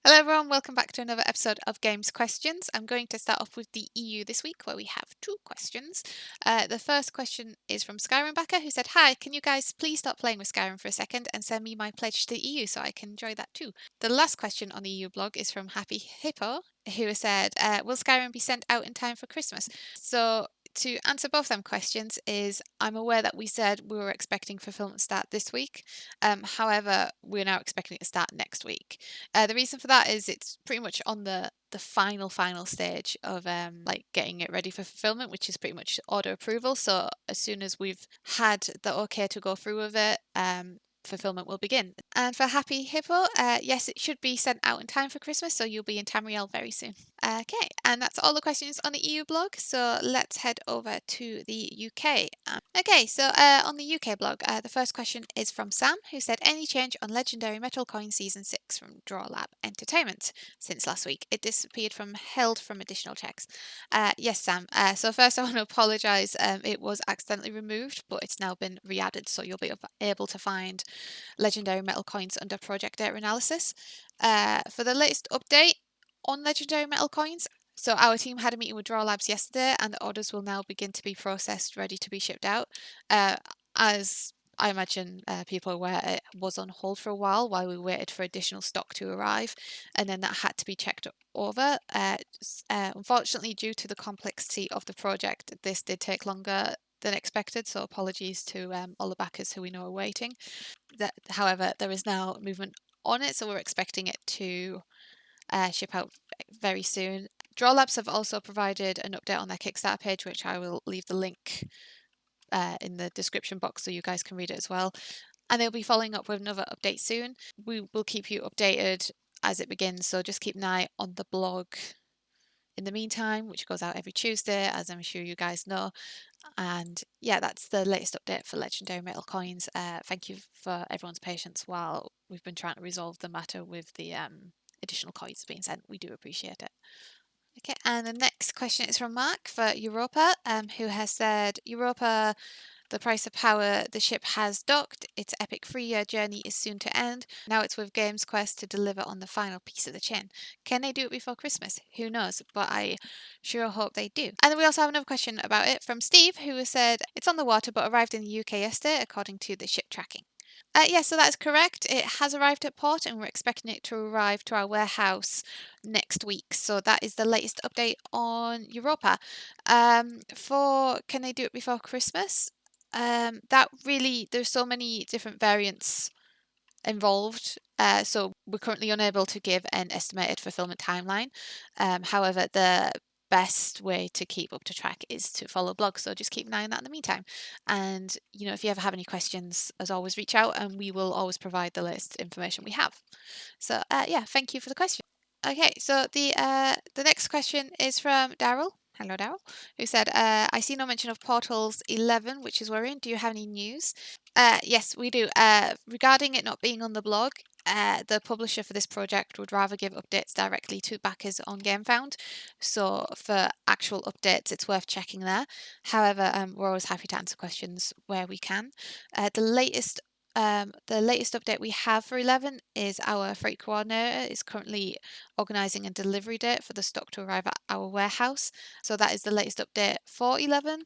Hello everyone, welcome back to another episode of Games Questions. I'm going to start off with the EU this week where we have two questions. The first question is from Skyrim Backer who said, "Hi, can you guys please stop playing with Skyrim for a second and send me my pledge to the EU so I can enjoy that too?" The last question on the EU blog is from Happy Hippo who said, "Will Skyrim be sent out in time for Christmas?" So to answer both them questions is I'm aware that we said we were expecting fulfillment start this week. However, we're now expecting it to start next week. The reason for that is it's pretty much on the final stage of like getting it ready for fulfillment, which is pretty much order approval. So as soon as we've had the okay to go through with it, fulfillment will begin. And for Happy Hippo, yes, it should be sent out in time for Christmas, so you'll be in Tamriel very soon. Okay, and that's all the questions on the EU blog, so let's head over to the UK. Okay, so on the UK blog, the first question is from Sam, who said, "Any change on Legendary Metal Coin Season 6 from Draw Lab Entertainment since last week? It disappeared from held from additional checks." Yes, Sam. So first I want to apologise. It was accidentally removed, but it's now been re-added, so you'll be able to find Legendary Metal Coins under Project Data Analysis. For the latest update on Legendary Metal Coins, so our team had a meeting with Draw Labs yesterday, and the orders will now begin to be processed, ready to be shipped out. As I imagine people are aware, it was on hold for a while we waited for additional stock to arrive, and then that had to be checked over. Unfortunately, due to the complexity of the project, this did take longer than expected, so apologies to all the backers who we know are waiting. However, there is now movement on it, so we're expecting it to ship out very soon. Draw Labs have also provided an update on their Kickstarter page, which I will leave the link in the description box so you guys can read it as well. And they'll be following up with another update soon. We will keep you updated as it begins, so just keep an eye on the blog in the meantime, which goes out every Tuesday, as I'm sure you guys know. And yeah, that's the latest update for Legendary Metal Coins. Thank you for everyone's patience while we've been trying to resolve the matter with the additional coins being sent. We do appreciate it. Okay, and the next question is from Mark for Europa, who has said, "Europa, the price of power, the ship has docked. Its epic 3-year journey is soon to end. Now it's with GamesQuest to deliver on the final piece of the chain. Can they do it before Christmas? Who knows, but I sure hope they do." And then we also have another question about it from Steve, who has said, "It's on the water but arrived in the UK yesterday, according to the ship tracking." Yes, so that is correct. It has arrived at port and we're expecting it to arrive to our warehouse next week. So that is the latest update on Europa. For can they do it before Christmas? That really, there's so many different variants involved. So we're currently unable to give an estimated fulfillment timeline. However, the best way to keep up to track is to follow blogs. So just keep an eye on that in the meantime. And if you ever have any questions, as always, reach out and we will always provide the latest information we have. So yeah, thank you for the question. Okay, so the next question is from Daryl. Hello, Daryl, who said, "I see no mention of Portals 11, which is worrying. Do you have any news?" Yes, we do. Regarding it not being on the blog, the publisher for this project would rather give updates directly to backers on GameFound. So for actual updates, it's worth checking there. However, we're always happy to answer questions where we can. The latest update we have for 11 is our freight coordinator is currently organising a delivery date for the stock to arrive at our warehouse. So that is the latest update for 11.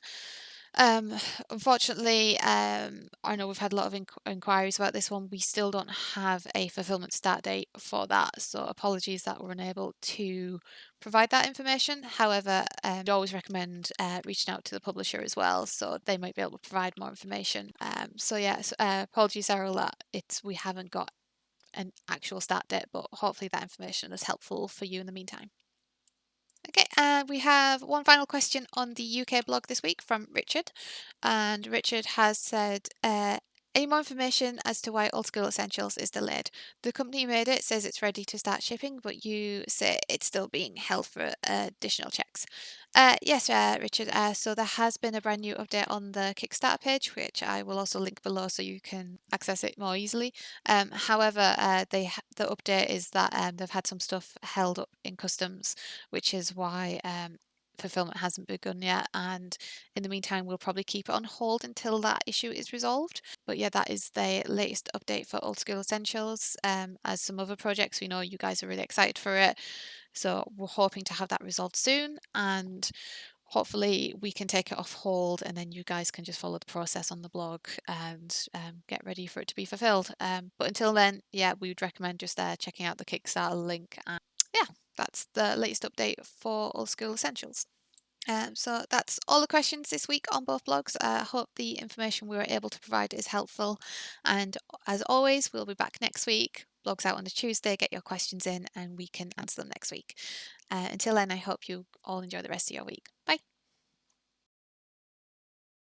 Um, Unfortunately, I know we've had a lot of inquiries about this one. We still don't have a fulfillment start date for that, so apologies that we're unable to provide that information. However, I'd always recommend reaching out to the publisher as well, so they might be able to provide more information. So yes, apologies, Errol, that we haven't got an actual start date, but hopefully that information is helpful for you in the meantime. Okay, and we have one final question on the UK blog this week from Richard. And Richard has said, "Any more information as to why Old School Essentials is delayed? The company who made it says it's ready to start shipping, but you say it's still being held for additional checks." Yes, Richard. So there has been a brand new update on the Kickstarter page, which I will also link below so you can access it more easily. However, the update is that they've had some stuff held up in customs, which is why fulfillment hasn't begun yet, and in the meantime we'll probably keep it on hold until that issue is resolved. But yeah, that is the latest update for Old School Essentials. As some other projects, we know you guys are really excited for it, so we're hoping to have that resolved soon, and hopefully we can take it off hold, and then you guys can just follow the process on the blog and get ready for it to be fulfilled. But until then, yeah, we would recommend just checking out the Kickstarter link. And yeah, that's the latest update for Old School Essentials. So that's all the questions this week on both blogs. I hope the information we were able to provide is helpful. And as always, we'll be back next week. Blogs out on a Tuesday. Get your questions in and we can answer them next week. Until then, I hope you all enjoy the rest of your week.